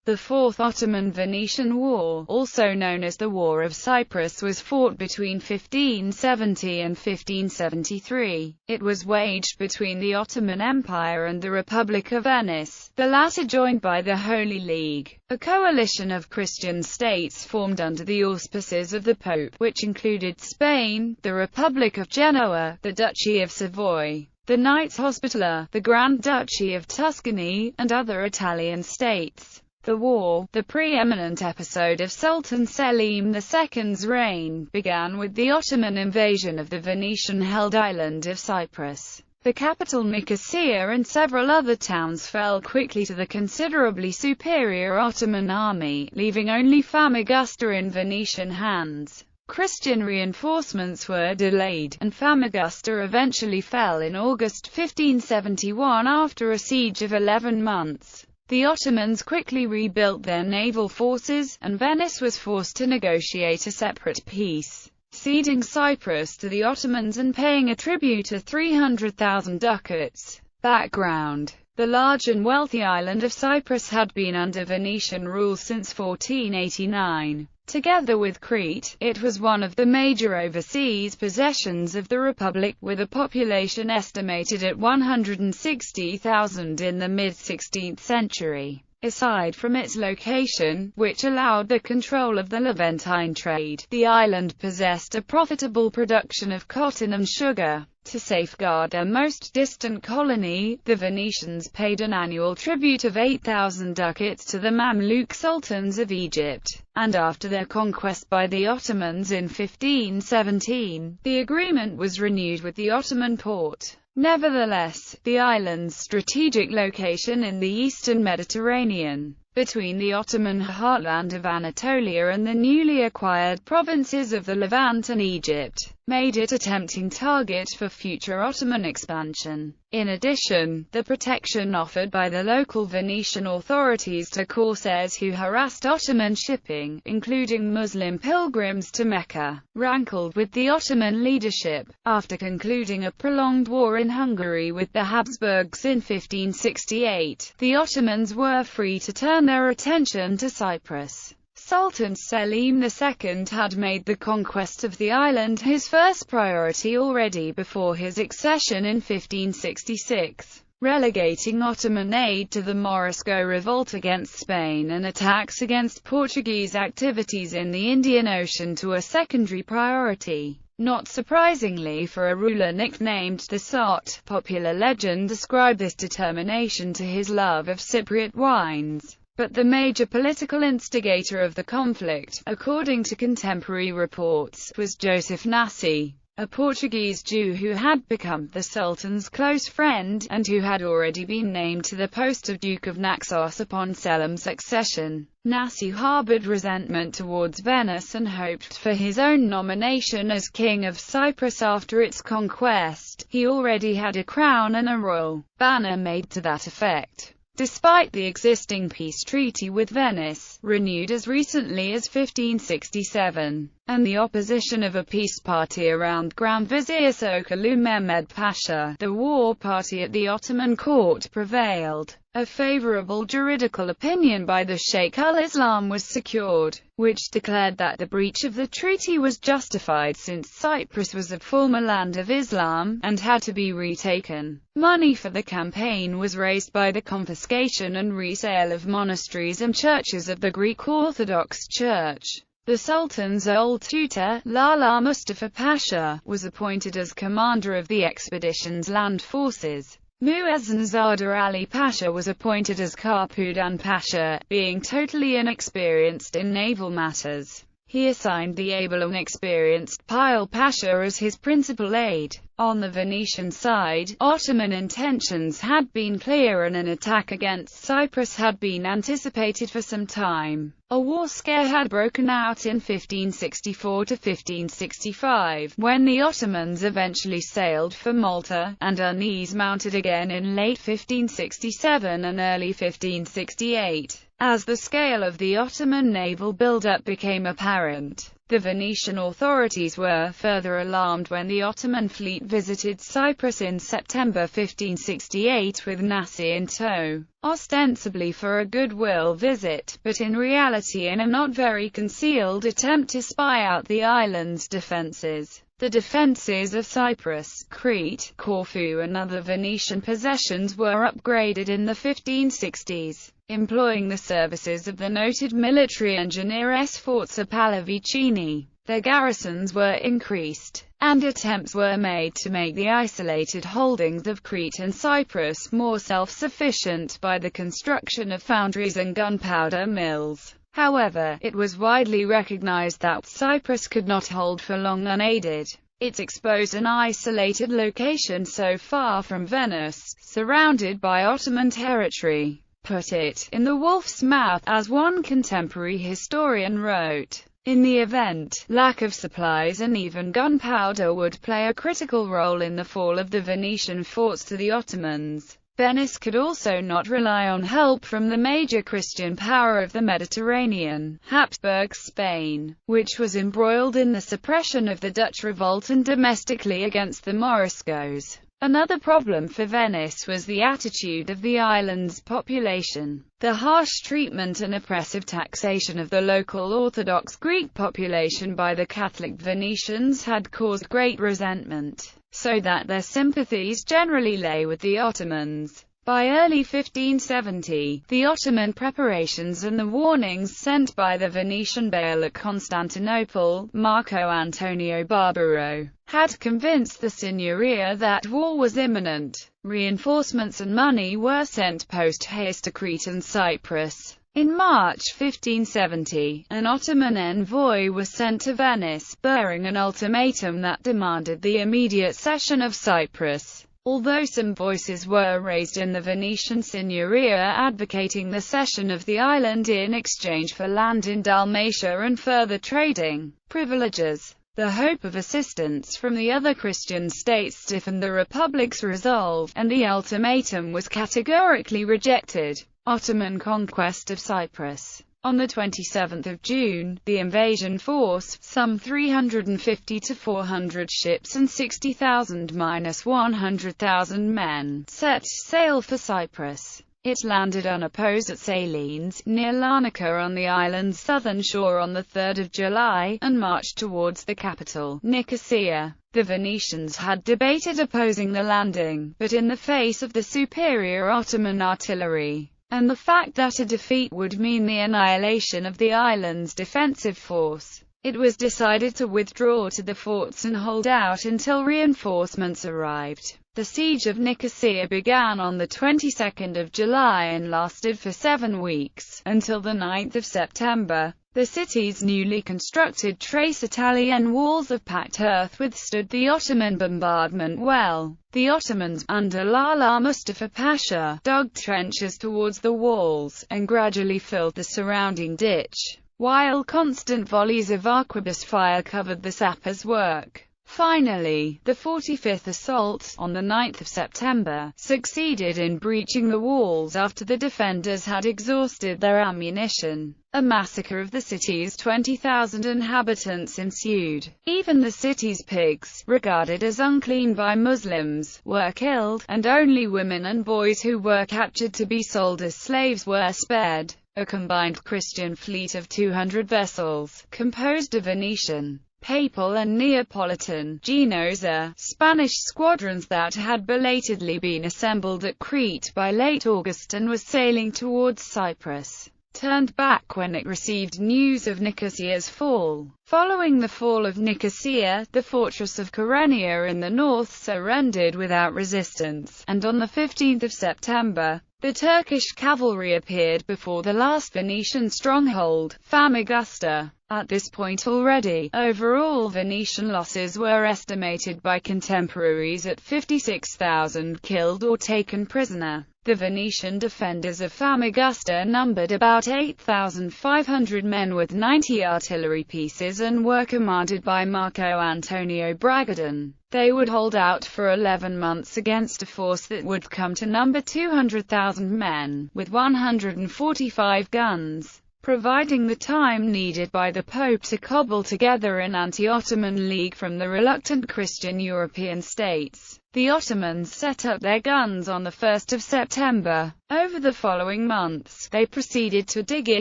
The Fourth Ottoman-Venetian War, also known as the War of Cyprus, was fought between 1570 and 1573. It was waged between the Ottoman Empire and the Republic of Venice, the latter joined by the Holy League, a coalition of Christian states formed under the auspices of the Pope, which included Spain, the Republic of Genoa, the Duchy of Savoy, the Knights Hospitaller, the Grand Duchy of Tuscany, and other Italian states. The war, the preeminent episode of Sultan Selim II's reign, began with the Ottoman invasion of the Venetian-held island of Cyprus. The capital Nicosia and several other towns fell quickly to the considerably superior Ottoman army, leaving only Famagusta in Venetian hands. Christian reinforcements were delayed, and Famagusta eventually fell in August 1571 after a siege of 11 months. The Ottomans quickly rebuilt their naval forces, and Venice was forced to negotiate a separate peace, ceding Cyprus to the Ottomans and paying a tribute of 300,000 ducats. Background: the large and wealthy island of Cyprus had been under Venetian rule since 1489. Together with Crete, it was one of the major overseas possessions of the Republic, with a population estimated at 160,000 in the mid-16th century. Aside from its location, which allowed the control of the Levantine trade, the island possessed a profitable production of cotton and sugar. To safeguard their most distant colony, the Venetians paid an annual tribute of 8,000 ducats to the Mamluk sultans of Egypt, and after their conquest by the Ottomans in 1517, the agreement was renewed with the Ottoman Porte. Nevertheless, the island's strategic location in the eastern Mediterranean, between the Ottoman heartland of Anatolia and the newly acquired provinces of the Levant and Egypt, made it a tempting target for future Ottoman expansion. In addition, the protection offered by the local Venetian authorities to corsairs who harassed Ottoman shipping, including Muslim pilgrims to Mecca, rankled with the Ottoman leadership. After concluding a prolonged war in Hungary with the Habsburgs in 1568, the Ottomans were free to turn their attention to Cyprus. Sultan Selim II had made the conquest of the island his first priority already before his accession in 1566, relegating Ottoman aid to the Morisco revolt against Spain and attacks against Portuguese activities in the Indian Ocean to a secondary priority. Not surprisingly for a ruler nicknamed the Sot, popular legend ascribed this determination to his love of Cypriot wines. But the major political instigator of the conflict, according to contemporary reports, was Joseph Nassi, a Portuguese Jew who had become the Sultan's close friend, and who had already been named to the post of Duke of Naxos upon Selim's accession. Nassi harbored resentment towards Venice and hoped for his own nomination as King of Cyprus after its conquest. He already had a crown and a royal banner made to that effect. Despite the existing peace treaty with Venice, renewed as recently as 1567, and the opposition of a peace party around Grand Vizier Sokullu Mehmed Pasha, the war party at the Ottoman court prevailed. A favorable juridical opinion by the Sheikh al-Islam was secured, which declared that the breach of the treaty was justified since Cyprus was a former land of Islam, and had to be retaken. Money for the campaign was raised by the confiscation and resale of monasteries and churches of the Greek Orthodox Church. The Sultan's old tutor, Lala Mustafa Pasha, was appointed as commander of the expedition's land forces. Muezzin Zadar Ali Pasha was appointed as Karpudan Pasha, being totally inexperienced in naval matters. He assigned the able and experienced Pile Pasha as his principal aide. On the Venetian side, Ottoman intentions had been clear and an attack against Cyprus had been anticipated for some time. A war scare had broken out in 1564 to 1565, when the Ottomans eventually sailed for Malta, and unease mounted again in late 1567 and early 1568. As the scale of the Ottoman naval build-up became apparent, The Venetian authorities were further alarmed when the Ottoman fleet visited Cyprus in September 1568 with Nasser in tow, ostensibly for a goodwill visit, but in reality in a not very concealed attempt to spy out the island's defences. The defences of Cyprus, Crete, Corfu and other Venetian possessions were upgraded in the 1560s. Employing the services of the noted military engineer Sforza Pallavicini, their garrisons were increased, and attempts were made to make the isolated holdings of Crete and Cyprus more self-sufficient by the construction of foundries and gunpowder mills. However, it was widely recognized that Cyprus could not hold for long unaided. Its exposed and isolated location so far from Venice, surrounded by Ottoman territory, put it in the wolf's mouth, as one contemporary historian wrote. In the event, lack of supplies and even gunpowder would play a critical role in the fall of the Venetian forts to the Ottomans. Venice could also not rely on help from the major Christian power of the Mediterranean, Habsburg Spain, which was embroiled in the suppression of the Dutch revolt and domestically against the Moriscos. Another problem for Venice was the attitude of the island's population. The harsh treatment and oppressive taxation of the local Orthodox Greek population by the Catholic Venetians had caused great resentment, so that their sympathies generally lay with the Ottomans. By early 1570, the Ottoman preparations and the warnings sent by the Venetian Beylik at Constantinople, Marco Antonio Barbaro, had convinced the Signoria that war was imminent. Reinforcements and money were sent post-haste to Crete and Cyprus. In March 1570, an Ottoman envoy was sent to Venice, bearing an ultimatum that demanded the immediate cession of Cyprus. Although some voices were raised in the Venetian Signoria advocating the cession of the island in exchange for land in Dalmatia and further trading privileges, the hope of assistance from the other Christian states stiffened the Republic's resolve, and the ultimatum was categorically rejected. Ottoman conquest of Cyprus. On 27 June, the invasion force, some 350 to 400 ships and 60,000–100,000 men, set sail for Cyprus. It landed unopposed at Salines, near Larnaca on the island's southern shore on 3 July, and marched towards the capital, Nicosia. The Venetians had debated opposing the landing, but in the face of the superior Ottoman artillery, and the fact that a defeat would mean the annihilation of the island's defensive force, it was decided to withdraw to the forts and hold out until reinforcements arrived. The siege of Nicosia began on the 22nd of July and lasted for 7 weeks, until the 9th of September. The city's newly constructed trace Italian walls of packed earth withstood the Ottoman bombardment well. The Ottomans, under Lala Mustafa Pasha, dug trenches towards the walls, and gradually filled the surrounding ditch, while constant volleys of arquebus fire covered the sappers' work. Finally, the 45th assault, on the 9th of September, succeeded in breaching the walls after the defenders had exhausted their ammunition. A massacre of the city's 20,000 inhabitants ensued. Even the city's pigs, regarded as unclean by Muslims, were killed, and only women and boys who were captured to be sold as slaves were spared. A combined Christian fleet of 200 vessels, composed of Venetian, Papal and Neapolitan, Genoese, Spanish squadrons that had belatedly been assembled at Crete by late August and was sailing towards Cyprus, turned back when it received news of Nicosia's fall. Following the fall of Nicosia, the fortress of Kyrenia in the north surrendered without resistance, and on 15 September, the Turkish cavalry appeared before the last Venetian stronghold, Famagusta. At this point already, overall Venetian losses were estimated by contemporaries at 56,000 killed or taken prisoner. The Venetian defenders of Famagusta numbered about 8,500 men with 90 artillery pieces and were commanded by Marco Antonio Bragadin. They would hold out for 11 months against a force that would come to number 200,000 men, with 145 guns. providing the time needed by the Pope to cobble together an anti-Ottoman league from the reluctant Christian European states. The Ottomans set up their guns on the 1st of September. Over the following months, they proceeded to dig a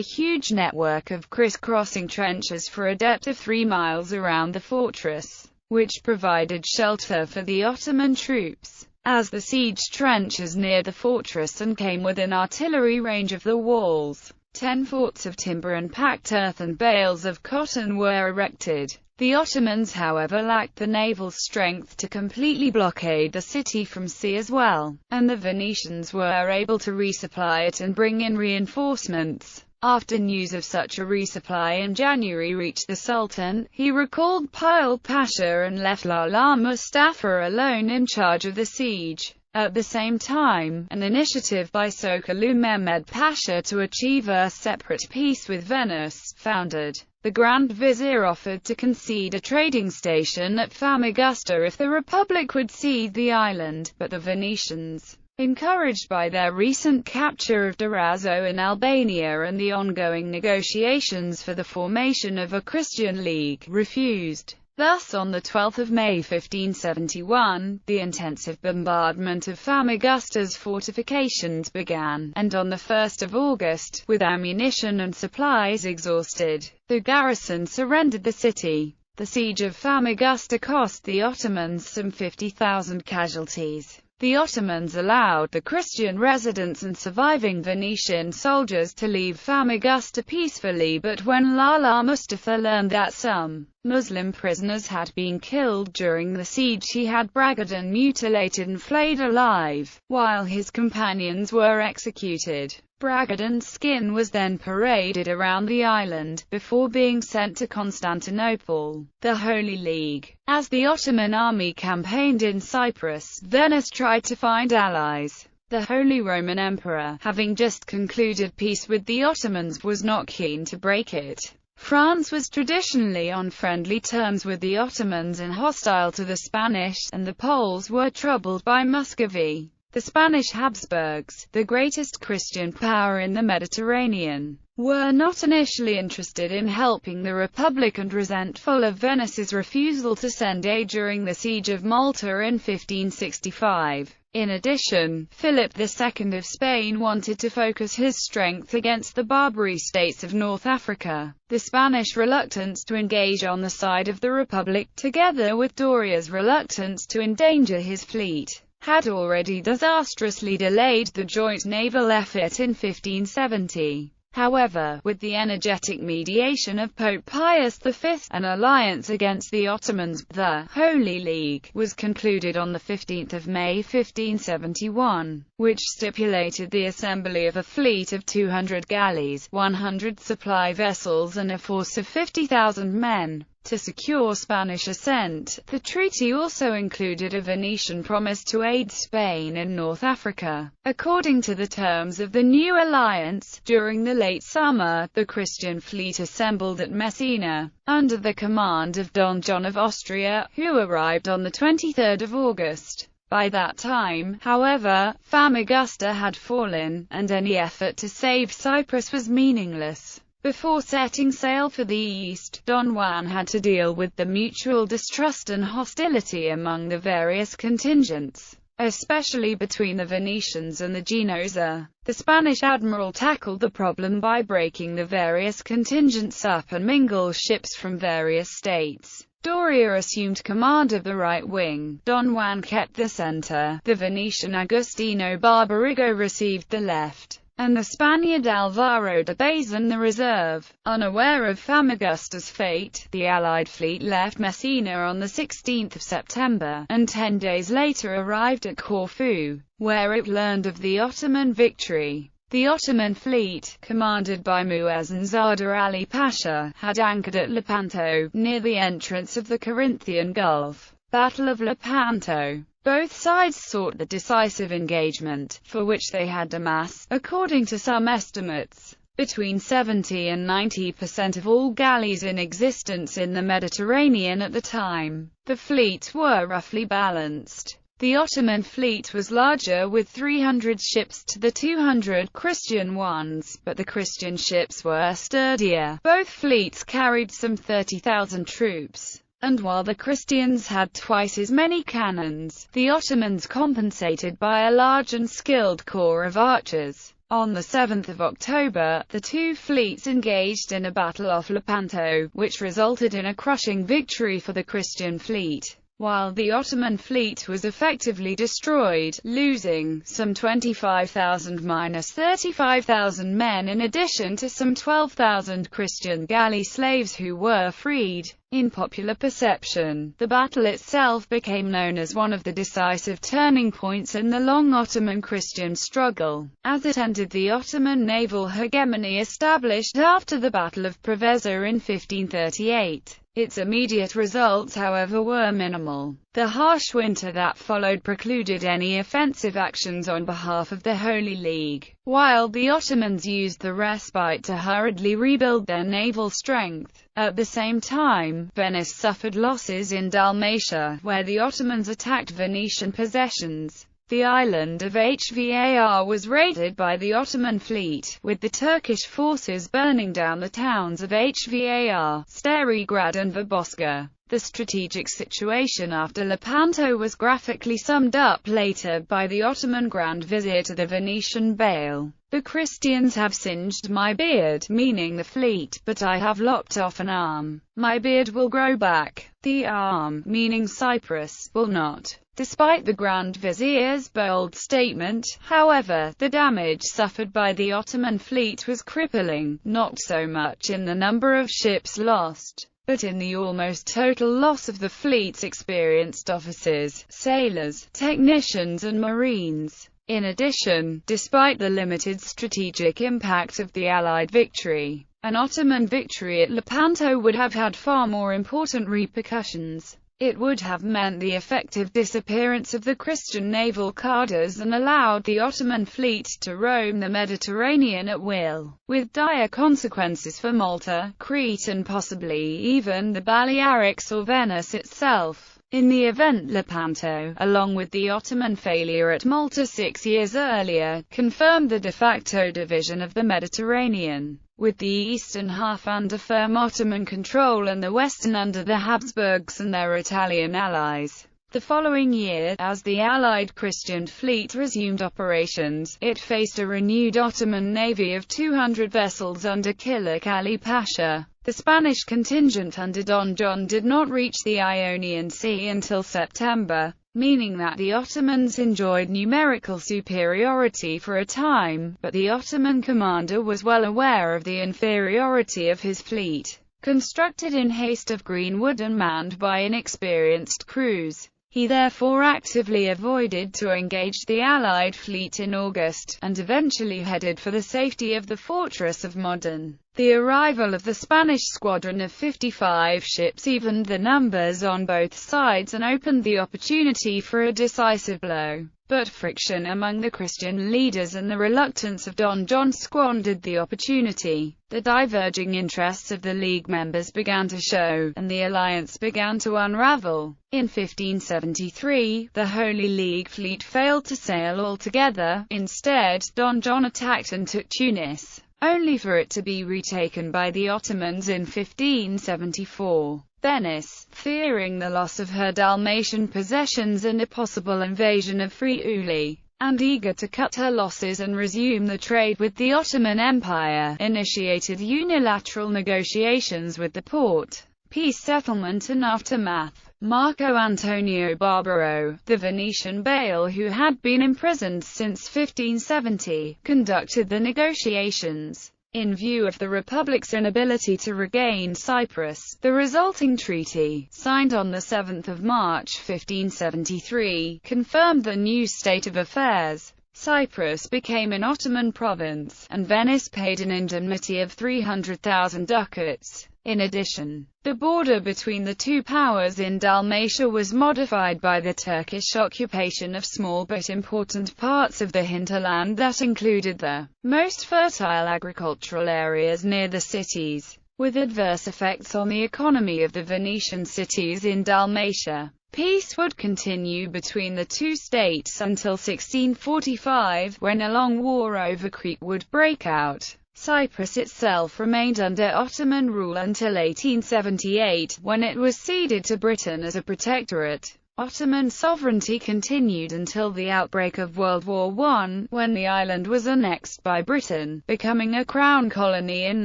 huge network of criss-crossing trenches for a depth of 3 miles around the fortress, which provided shelter for the Ottoman troops. As the siege trenches neared the fortress and came within artillery range of the walls, 10 forts of timber and packed earth and bales of cotton were erected. The Ottomans, however, lacked the naval strength to completely blockade the city from sea as well, and the Venetians were able to resupply it and bring in reinforcements. After news of such a resupply in January reached the Sultan, he recalled Pile Pasha and left Lala Mustafa alone in charge of the siege. At the same time, an initiative by Sokollu Mehmed Pasha to achieve a separate peace with Venice, founded. The Grand Vizier offered to concede a trading station at Famagusta if the Republic would cede the island, but the Venetians, encouraged by their recent capture of Durazzo in Albania and the ongoing negotiations for the formation of a Christian League, refused. Thus, on 12 May 1571, the intensive bombardment of Famagusta's fortifications began, and on 1 August, with ammunition and supplies exhausted, the garrison surrendered the city. The siege of Famagusta cost the Ottomans some 50,000 casualties. The Ottomans allowed the Christian residents and surviving Venetian soldiers to leave Famagusta peacefully, but when Lala Mustafa learned that some Muslim prisoners had been killed during the siege, he had Bragadin mutilated and flayed alive, while his companions were executed. Bragadin's skin was then paraded around the island, before being sent to Constantinople, the Holy League. As the Ottoman army campaigned in Cyprus, Venice tried to find allies. The Holy Roman Emperor, having just concluded peace with the Ottomans, was not keen to break it. France was traditionally on friendly terms with the Ottomans and hostile to the Spanish, and the Poles were troubled by Muscovy. The Spanish Habsburgs, the greatest Christian power in the Mediterranean, were not initially interested in helping the Republic and resentful of Venice's refusal to send aid during the Siege of Malta in 1565. In addition, Philip II of Spain wanted to focus his strength against the Barbary states of North Africa. The Spanish reluctance to engage on the side of the Republic, together with Doria's reluctance to endanger his fleet, had already disastrously delayed the joint naval effort in 1570. However, with the energetic mediation of Pope Pius V, an alliance against the Ottomans, the Holy League, was concluded on 15 May 1571, which stipulated the assembly of a fleet of 200 galleys, 100 supply vessels and a force of 50,000 men. To secure Spanish assent, the treaty also included a Venetian promise to aid Spain in North Africa. According to the terms of the new alliance, during the late summer, the Christian fleet assembled at Messina, under the command of Don John of Austria, who arrived on 23 August. By that time, however, Famagusta had fallen, and any effort to save Cyprus was meaningless. Before setting sail for the east, Don Juan had to deal with the mutual distrust and hostility among the various contingents, especially between the Venetians and the Genoese. The Spanish admiral tackled the problem by breaking the various contingents up and mingle ships from various states. Doria assumed command of the right wing, Don Juan kept the center, the Venetian Agostino Barbarigo received the left, and the Spaniard Alvaro de Bazan the reserve. Unaware of Famagusta's fate, the Allied fleet left Messina on 16 September, and 10 days later arrived at Corfu, where it learned of the Ottoman victory. The Ottoman fleet, commanded by Muezzin Zadar Ali Pasha, had anchored at Lepanto, near the entrance of the Corinthian Gulf. Battle of Lepanto. Both sides sought the decisive engagement, for which they had amassed, according to some estimates, between 70 and 90% of all galleys in existence in the Mediterranean at the time. The fleets were roughly balanced. The Ottoman fleet was larger, with 300 ships to the 200 Christian ones, but the Christian ships were sturdier. Both fleets carried some 30,000 troops, and while the Christians had twice as many cannons, the Ottomans compensated by a large and skilled corps of archers. On the 7th of October, the two fleets engaged in a battle off Lepanto, which resulted in a crushing victory for the Christian fleet, while the Ottoman fleet was effectively destroyed, losing some 25,000–35,000 men in addition to some 12,000 Christian galley slaves who were freed. In popular perception, the battle itself became known as one of the decisive turning points in the long Ottoman Christian struggle, as it ended the Ottoman naval hegemony established after the Battle of Preveza in 1538. Its immediate results, however, were minimal. The harsh winter that followed precluded any offensive actions on behalf of the Holy League, while the Ottomans used the respite to hurriedly rebuild their naval strength. At the same time, Venice suffered losses in Dalmatia, where the Ottomans attacked Venetian possessions. The island of Hvar was raided by the Ottoman fleet, with the Turkish forces burning down the towns of Hvar, Starigrad and Verbosca. The strategic situation after Lepanto was graphically summed up later by the Ottoman Grand Vizier to the Venetian Bey. "The Christians have singed my beard," meaning the fleet, "but I have lopped off an arm. My beard will grow back. The arm," meaning Cyprus, "will not." Despite the Grand Vizier's bold statement, however, the damage suffered by the Ottoman fleet was crippling, not so much in the number of ships lost, but in the almost total loss of the fleet's experienced officers, sailors, technicians and marines. In addition, despite the limited strategic impact of the Allied victory, an Ottoman victory at Lepanto would have had far more important repercussions. It would have meant the effective disappearance of the Christian naval cadres and allowed the Ottoman fleet to roam the Mediterranean at will, with dire consequences for Malta, Crete and possibly even the Balearics or Venice itself. In the event, Lepanto, along with the Ottoman failure at Malta 6 years earlier, confirmed the de facto division of the Mediterranean, with the eastern half under firm Ottoman control and the western under the Habsburgs and their Italian allies. The following year, as the Allied Christian fleet resumed operations, it faced a renewed Ottoman navy of 200 vessels under Killik Ali Pasha. The Spanish contingent under Don John did not reach the Ionian Sea until September, meaning that the Ottomans enjoyed numerical superiority for a time, but the Ottoman commander was well aware of the inferiority of his fleet, constructed in haste of green wood and manned by inexperienced crews. He therefore actively avoided to engage the Allied fleet in August, and eventually headed for the safety of the fortress of Modon. The arrival of the Spanish squadron of 55 ships evened the numbers on both sides and opened the opportunity for a decisive blow. But friction among the Christian leaders and the reluctance of Don John squandered the opportunity. The diverging interests of the League members began to show, and the alliance began to unravel. In 1573, the Holy League fleet failed to sail altogether. Instead, Don John attacked and took Tunis, only for it to be retaken by the Ottomans in 1574. Venice, fearing the loss of her Dalmatian possessions and a possible invasion of Friuli, and eager to cut her losses and resume the trade with the Ottoman Empire, initiated unilateral negotiations with the Porte. Peace settlement and aftermath. Marco Antonio Barbaro, the Venetian Bey who had been imprisoned since 1570, conducted the negotiations. In view of the Republic's inability to regain Cyprus, the resulting treaty, signed on 7 March 1573, confirmed the new state of affairs. Cyprus became an Ottoman province, and Venice paid an indemnity of 300,000 ducats. In addition, the border between the two powers in Dalmatia was modified by the Turkish occupation of small but important parts of the hinterland that included the most fertile agricultural areas near the cities, with adverse effects on the economy of the Venetian cities in Dalmatia. Peace would continue between the two states until 1645, when a long war over Crete would break out. Cyprus itself remained under Ottoman rule until 1878, when it was ceded to Britain as a protectorate. Ottoman sovereignty continued until the outbreak of World War I, when the island was annexed by Britain, becoming a crown colony in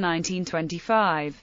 1925.